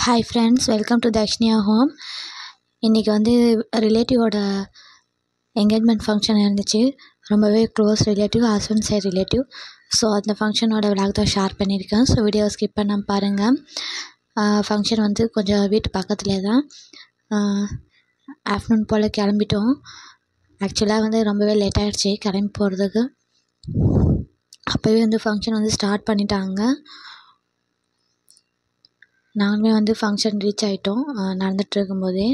Hi friends, welcome to Dakshinya home. இன்றைக்கி வந்து ரிலேட்டிவோட என்கேஜ்மெண்ட் ஃபங்க்ஷன் இருந்துச்சு. ரொம்பவே close relative, husband side relative. So அந்த ஃபங்க்ஷனோட விளாக் தான் ஷேர் பண்ணியிருக்கேன். ஸோ வீடியோ ஸ்கிப் பண்ணாமல் பாருங்கள். ஃபங்க்ஷன் வந்து கொஞ்சம் வீட்டு பக்கத்துலேயே தான். ஆஃப்டர்நூன் போல் கிளம்பிட்டோம். ஆக்சுவலாக வந்து ரொம்பவே லேட் ஆகிடுச்சி கிளம்பி போகிறதுக்கு. அப்போவே வந்து ஃபங்க்ஷன் வந்து ஸ்டார்ட் பண்ணிட்டாங்க. நாங்களுமே வந்து ஃபங்க்ஷன் ரீச் ஆகிட்டோம். நடந்துகிட்டு இருக்கும்போதே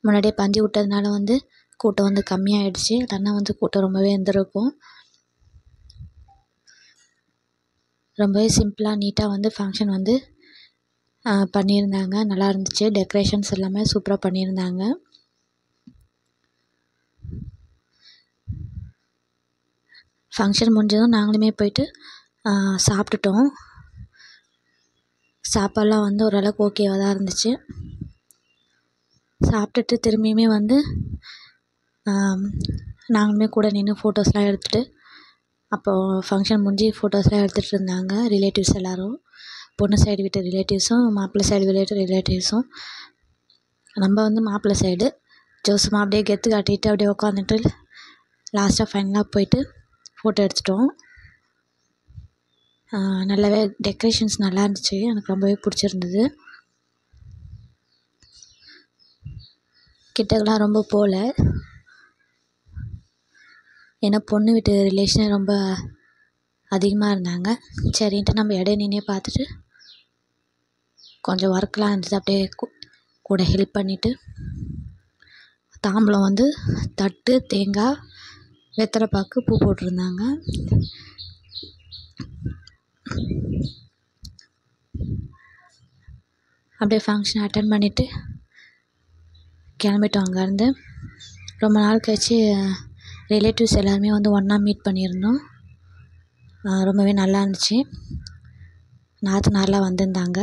முன்னாடியே பந்தி விட்டதுனால வந்து கூட்டம் வந்து கம்மியாகிடுச்சு. இல்லைன்னா வந்து கூட்டம் ரொம்பவே இருந்திருக்கும். ரொம்பவே சிம்பிளாக நீட்டாக வந்து ஃபங்க்ஷன் வந்து பண்ணியிருந்தாங்க. நல்லா இருந்துச்சு. டெக்கரேஷன்ஸ் எல்லாமே சூப்பராக பண்ணியிருந்தாங்க. ஃபங்க்ஷன் முடிஞ்சதும் நாங்களுமே போயிட்டு சாப்பிட்டுட்டோம். சாப்பாடெலாம் வந்து ஓரளவுக்கு ஓகேவாக தான் இருந்துச்சு. சாப்பிட்டுட்டு திரும்பியுமே வந்து நாங்களுமே கூட நின்று ஃபோட்டோஸ்லாம் எடுத்துகிட்டு, அப்போது ஃபங்க்ஷன் முடிஞ்சு ஃபோட்டோஸ்லாம் எடுத்துகிட்டு இருந்தாங்க ரிலேட்டிவ்ஸ் எல்லோரும். பொண்ணு சைடு வீட்டு ரிலேட்டிவ்ஸும் மாப்பிள்ளை சைடு வீட்டு ரிலேட்டிவ்ஸும். நம்ம வந்து மாப்பிள்ளை சைடு ஜோசுமா அப்படியே கெத்து காட்டிட்டு அப்படியே உட்காந்துட்டு லாஸ்ட்டாக ஃபைனலாக போயிட்டு ஃபோட்டோ எடுத்துட்டோம். நல்லாவே டெக்கரேஷன்ஸ் நல்லா இருந்துச்சு. எனக்கு ரொம்பவே பிடிச்சிருந்தது. கிட்டக்கெலாம் ரொம்ப போகல, ஏன்னா பொண்ணு வீட்டு ரிலேஷனே ரொம்ப அதிகமாக இருந்தாங்க. சரின்ட்டு நம்ம இடையே நின்னே பார்த்துட்டு கொஞ்சம் ஒர்க்லாம் இருந்தது, அப்படியே கூட ஹெல்ப் பண்ணிவிட்டு தாம்பூலம் வந்து தட்டு, தேங்காய், வெத்தலை பாக்கு, பூ போட்டிருந்தாங்க. அப்படியே ஃபங்க்ஷன் அட்டன் பண்ணிவிட்டு கிளம்பிட்டோம் அங்கேருந்து. ரொம்ப நாள் கழிச்சு ரிலேட்டிவ்ஸ் எல்லாருமே வந்து ஒன்றா மீட் பண்ணியிருந்தோம். ரொம்பவே நல்லா இருந்துச்சு. நாத்தனார்லாம் வந்திருந்தாங்க.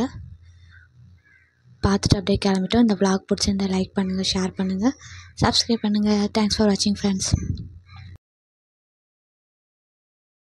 பார்த்துட்டு அப்படியே கிளம்பிட்டோம். இந்த vlog பிடிச்சிருந்தா லைக் பண்ணுங்கள், ஷேர் பண்ணுங்கள், சப்ஸ்கிரைப் பண்ணுங்கள். தேங்க்ஸ் ஃபார் வாட்சிங் ஃப்ரெண்ட்ஸ்.